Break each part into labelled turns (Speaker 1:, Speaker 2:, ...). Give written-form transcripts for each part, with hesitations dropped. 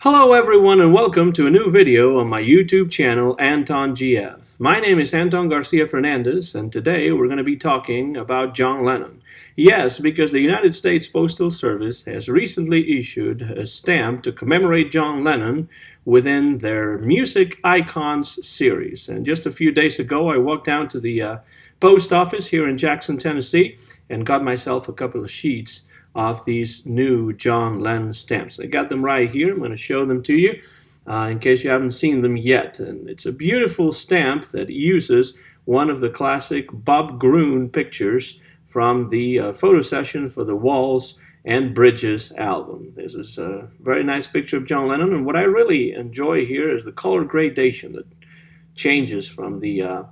Speaker 1: Hello everyone and welcome to a new video on my YouTube channel Anton GF. My name is Anton Garcia Fernandez and today we're going to be talking about John Lennon. Yes, because the United States Postal Service has recently issued a stamp to commemorate John Lennon within their Music Icons series. And just a few days ago I walked down to the post office here in Jackson, Tennessee and got myself a couple of sheets of these new John Lennon stamps. I got them right here. I'm going to show them to you in case you haven't seen them yet. And it's a beautiful stamp that uses one of the classic Bob Gruen pictures from the photo session for the Walls and Bridges album. This is a very nice picture of John Lennon, and what I really enjoy here is the color gradation that changes from the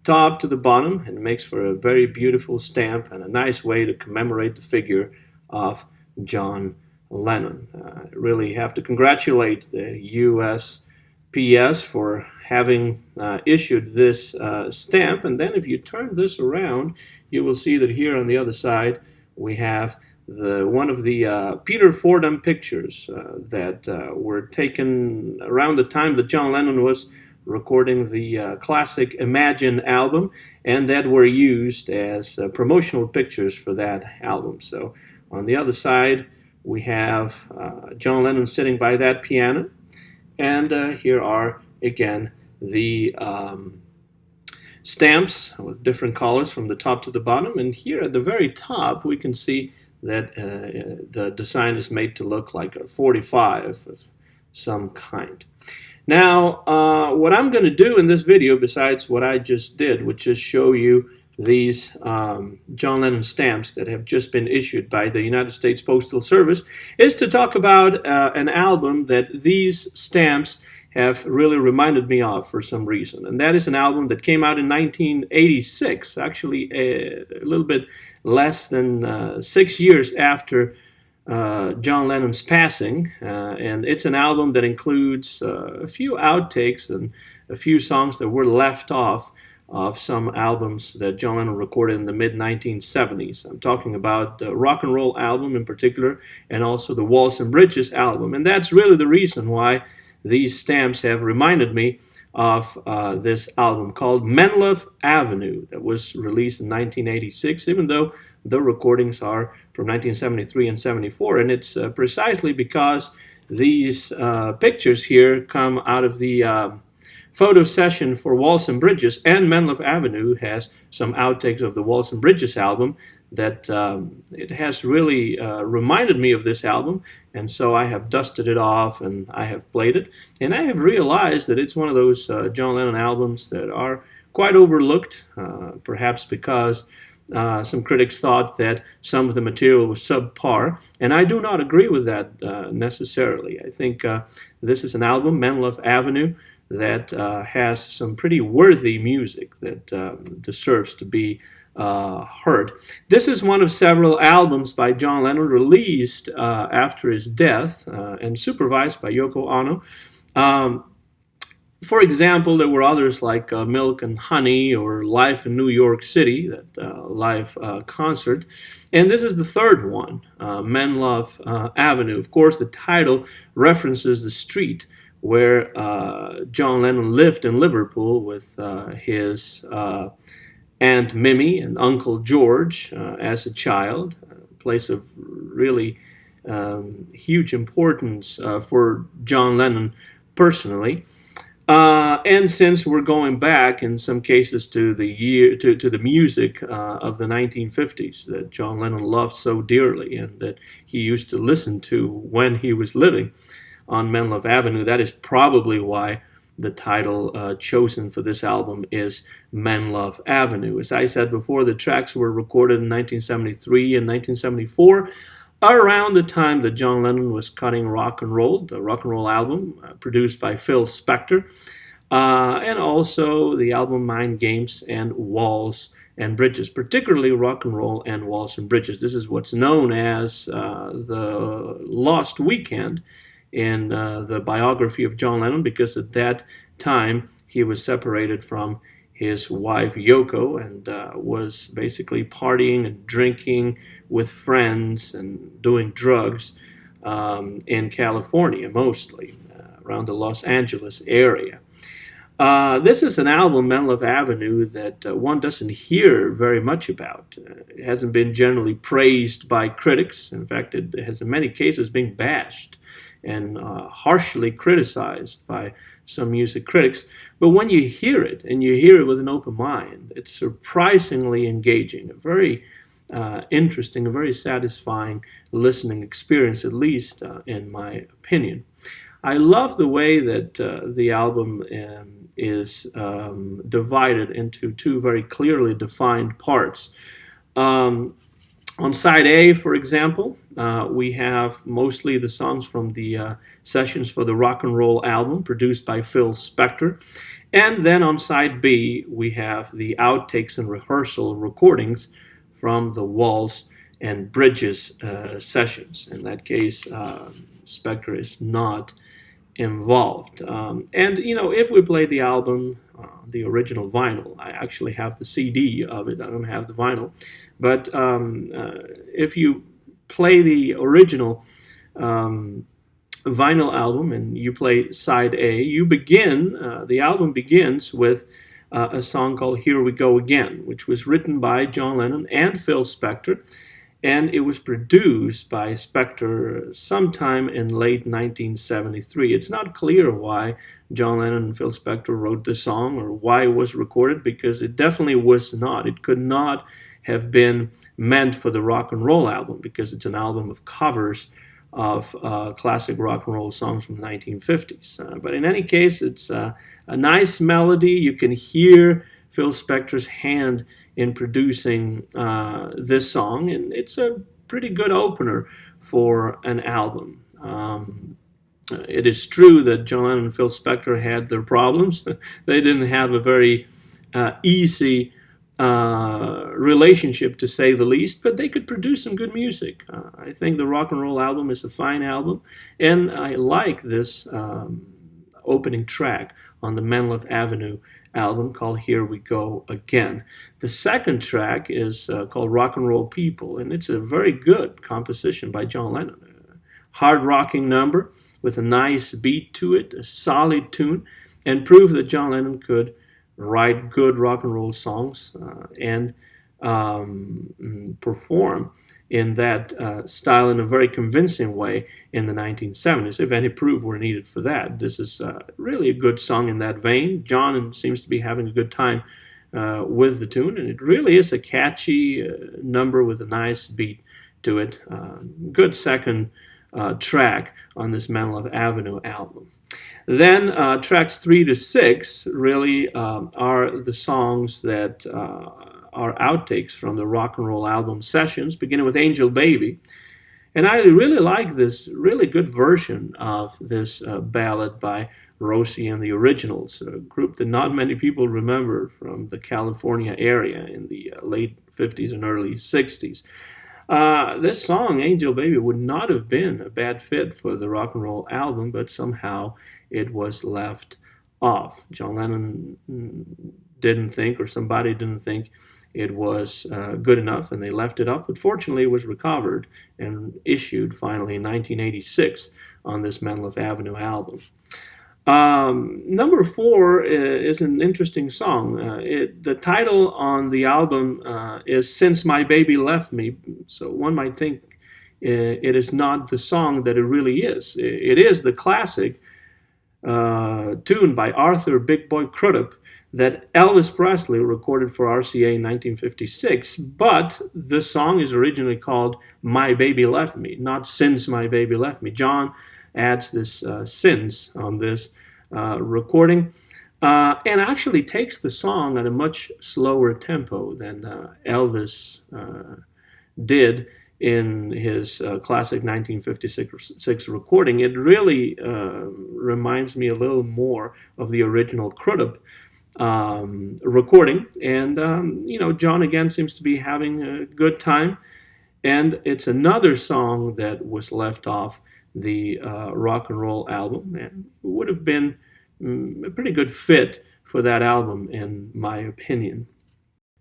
Speaker 1: top to the bottom and makes for a very beautiful stamp and a nice way to commemorate the figure of John Lennon. I really have to congratulate the USPS for having issued this stamp. And then if you turn this around, you will see that here on the other side we have one of the Peter Fordham pictures that were taken around the time that John Lennon was recording the classic Imagine album, and that were used as promotional pictures for that album. So on the other side, we have John Lennon sitting by that piano, and here are, again, the stamps with different colors from the top to the bottom, and here at the very top, we can see that the design is made to look like a 45 of some kind. Now, what I'm going to do in this video, besides what I just did, which is show you these John Lennon stamps that have just been issued by the United States Postal Service, is to talk about an album that these stamps have really reminded me of for some reason. And that is an album that came out in 1986, actually a little bit less than 6 years after John Lennon's passing, and it's an album that includes a few outtakes and a few songs that were left off of some albums that John Lennon recorded in the mid-1970s. I'm talking about the rock and roll album in particular, and also the Walls and Bridges album. And that's really the reason why these stamps have reminded me of this album called Menlove Avenue that was released in 1986, even though the recordings are from 1973 and 74. And it's precisely because these pictures here come out of the photo session for Walls and Bridges, and Menlove Avenue has some outtakes of the Walls and Bridges album that it has really reminded me of this album, and so I have dusted it off and I have played it, and I have realized that it's one of those John Lennon albums that are quite overlooked, perhaps because some critics thought that some of the material was subpar, and I do not agree with that necessarily. I think this is an album, Menlove Avenue, that has some pretty worthy music that deserves to be heard. This is one of several albums by John Lennon released after his death and supervised by Yoko Ono. For example, there were others like Milk and Honey or Life in New York City, that live concert. And this is the third one, Menlove Avenue. Of course, the title references the street where John Lennon lived in Liverpool with his Aunt Mimi and Uncle George as a child, a place of really huge importance for John Lennon personally. And since we're going back in some cases to the music of the 1950s that John Lennon loved so dearly and that he used to listen to when he was living on Menlove Avenue, that is probably why the title chosen for this album is Menlove Avenue. As I said before, the tracks were recorded in 1973 and 1974, around the time that John Lennon was cutting rock and roll, the rock and roll album produced by Phil Spector, and also the album Mind Games and Walls and Bridges, particularly rock and roll and Walls and Bridges. This is what's known as the Lost Weekend in the biography of John Lennon, because at that time he was separated from his wife Yoko and was basically partying and drinking with friends and doing drugs in California, mostly around the Los Angeles area. This is an album, Menlove Avenue, that one doesn't hear very much about. It hasn't been generally praised by critics. In fact, it has in many cases been bashed and harshly criticized by some music critics. But when you hear it, and you hear it with an open mind, it's surprisingly engaging, a very interesting, a very satisfying listening experience, at least in my opinion. I love the way that the album is divided into two very clearly defined parts. On side A, for example, we have mostly the songs from the sessions for the rock and roll album produced by Phil Spector. And then on side B, we have the outtakes and rehearsal recordings from the Walls and Bridges sessions. In that case, Spector is not involved. And, if we play the album, the original vinyl, I actually have the CD of it, I don't have the vinyl, but if you play the original vinyl album and you play side A, the album begins with a song called Here We Go Again, which was written by John Lennon and Phil Spector, and it was produced by Spector sometime in late 1973. It's not clear why John Lennon and Phil Spector wrote this song or why it was recorded, because it definitely was not. It could not have been meant for the rock and roll album, because it's an album of covers of classic rock and roll songs from the 1950s. But in any case, it's a nice melody. You can hear Phil Spector's hand in producing this song, and it's a pretty good opener for an album. It is true that John Lennon and Phil Spector had their problems. They didn't have a very easy relationship, to say the least, but they could produce some good music. I think the rock and roll album is a fine album, and I like this opening track on the Menlove Avenue album called Here We Go Again. The second track is called Rock and Roll People, and it's a very good composition by John Lennon. A hard rocking number with a nice beat to it, a solid tune, and prove that John Lennon could write good rock and roll songs and perform in that style in a very convincing way in the 1970s. If any proof were needed for that, this is really a good song in that vein. John seems to be having a good time with the tune, and it really is a catchy number with a nice beat to it. Good second track on this Menlove Avenue album. Then tracks 3 to 6 really are the songs that are outtakes from the rock and roll album sessions, beginning with Angel Baby. And I really like this really good version of this ballad by Rosie and the Originals, a group that not many people remember from the California area in the late 50s and early 60s. This song, Angel Baby, would not have been a bad fit for the rock and roll album, but somehow it was left off. John Lennon didn't think, or somebody didn't think, it was good enough, and they left it up. But fortunately, it was recovered and issued finally in 1986 on this Menlove Avenue album. Number 4 is an interesting song. The title on the album is Since My Baby Left Me, so one might think it is not the song that it really is. It is the classic tune by Arthur Big Boy Crudup that Elvis Presley recorded for RCA in 1956, but the song is originally called My Baby Left Me, not Since My Baby Left Me. John adds this since on this recording and actually takes the song at a much slower tempo than Elvis did in his classic 1956 recording. It really reminds me a little more of the original Crudup recording, and John again seems to be having a good time, and it's another song that was left off the rock and roll album, and would have been a pretty good fit for that album in my opinion.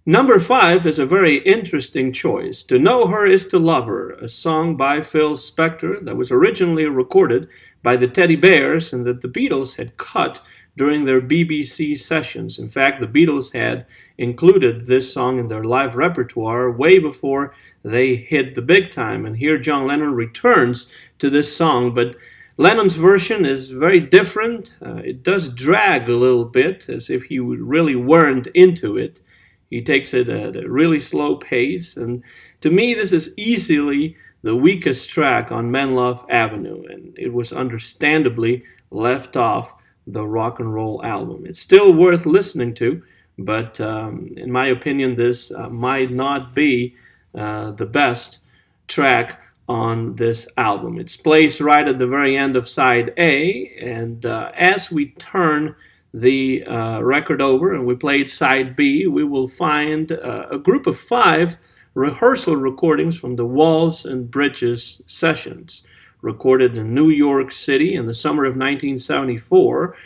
Speaker 1: Number 5 is a very interesting choice. To Know Her is to Love Her, a song by Phil Spector that was originally recorded by the Teddy Bears and that the Beatles had cut during their BBC sessions. In fact, the Beatles had included this song in their live repertoire way before they hit the big time. And here John Lennon returns to this song, but Lennon's version is very different. It does drag a little bit, as if he really weren't into it. He takes it at a really slow pace, and to me this is easily the weakest track on Menlove Avenue, and it was understandably left off the rock and roll album. It's still worth listening to, but in my opinion this might not be the best track on this album. It's placed right at the very end of side A, and as we turn the record over and we played side B, we will find a group of 5 rehearsal recordings from the Walls and Bridges sessions, recorded in New York City in the summer of 1974.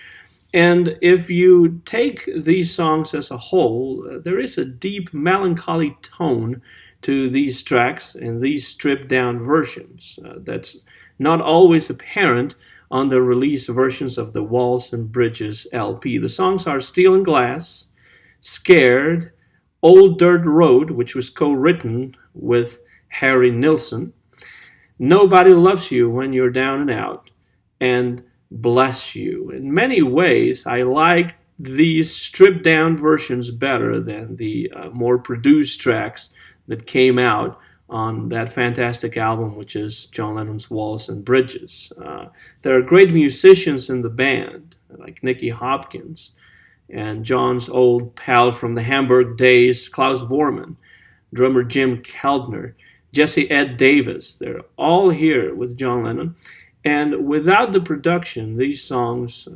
Speaker 1: And if you take these songs as a whole, there is a deep melancholy tone to these tracks and these stripped down versions that's not always apparent on the release versions of the Walls and Bridges LP. The songs are Steel and Glass, Scared, Old Dirt Road, which was co-written with Harry Nilsson, Nobody Loves You When You're Down and Out, and Bless You. In many ways, I like these stripped down versions better than the more produced tracks that came out on that fantastic album, which is John Lennon's Walls and Bridges. There are great musicians in the band, like Nicky Hopkins, and John's old pal from the Hamburg days, Klaus Voormann, drummer Jim Keltner, Jesse Ed Davis. They're all here with John Lennon. And without the production, these songs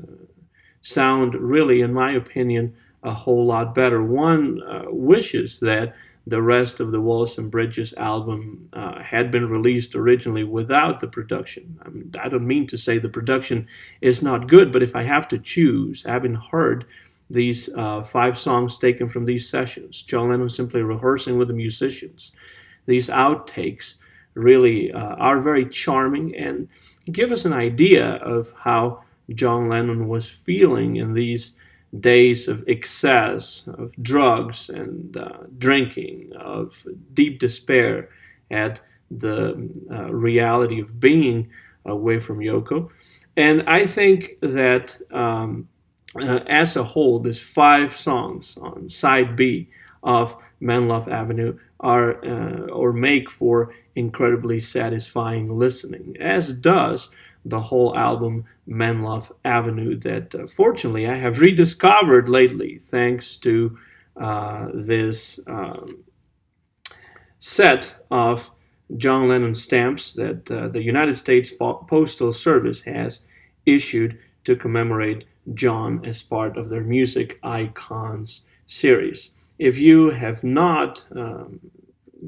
Speaker 1: sound really, in my opinion, a whole lot better. One wishes that the rest of the Walls and Bridges album had been released originally without the production. I mean, I don't mean to say the production is not good, but if I have to choose, having heard these 5 songs taken from these sessions, John Lennon simply rehearsing with the musicians, these outtakes really are very charming and give us an idea of how John Lennon was feeling in these days of excess, of drugs and drinking, of deep despair at the reality of being away from Yoko. And I think that as a whole, these 5 songs on side B of Menlove Avenue are or make for incredibly satisfying listening, as does the whole album Menlove Avenue that fortunately I have rediscovered lately thanks to this set of John Lennon stamps that the United States Postal Service has issued to commemorate John as part of their Music Icons series. If you have not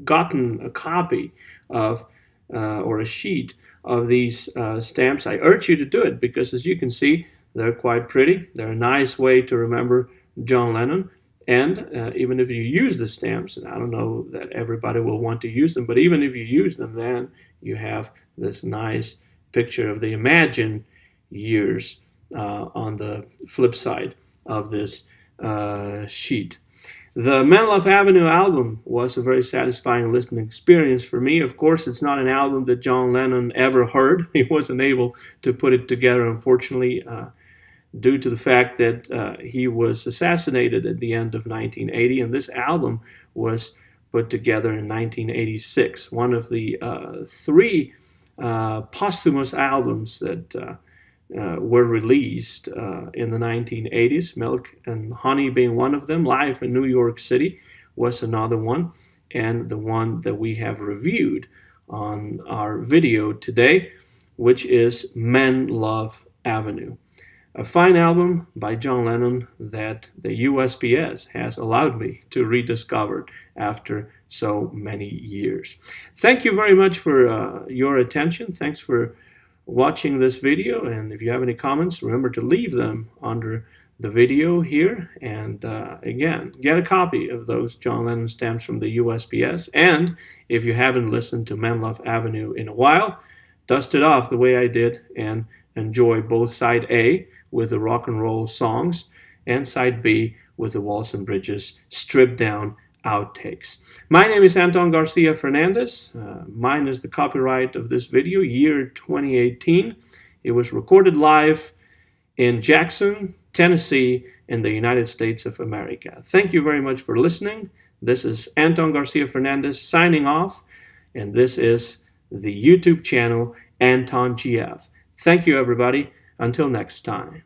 Speaker 1: gotten a copy of or a sheet of these stamps, I urge you to do it because, as you can see, they're quite pretty. They're a nice way to remember John Lennon. And even if you use the stamps, and I don't know that everybody will want to use them, but even if you use them, then you have this nice picture of the Imagine years on the flip side of this sheet. The Menlove Avenue album was a very satisfying listening experience for me. Of course, it's not an album that John Lennon ever heard. He wasn't able to put it together, unfortunately, due to the fact that he was assassinated at the end of 1980, and this album was put together in 1986. One of the 3 posthumous albums that were released in the 1980s, Milk and Honey being one of them. Live in New York City was another one, and the one that we have reviewed on our video today, which is Menlove Avenue. A fine album by John Lennon that the USPS has allowed me to rediscover after so many years. Thank you very much for your attention. Thanks for watching this video, and if you have any comments, remember to leave them under the video here, and again, get a copy of those John Lennon stamps from the USPS. And if you haven't listened to Menlove Avenue in a while, dust it off the way I did and enjoy both side A with the rock and roll songs and side B with the Walls and Bridges stripped down outtakes. My name is Anton Garcia Fernandez. Mine is the copyright of this video, year 2018. It was recorded live in Jackson, Tennessee, in the United States of America. Thank you very much for listening. This is Anton Garcia Fernandez signing off, and this is the YouTube channel Anton GF. Thank you, everybody. Until next time.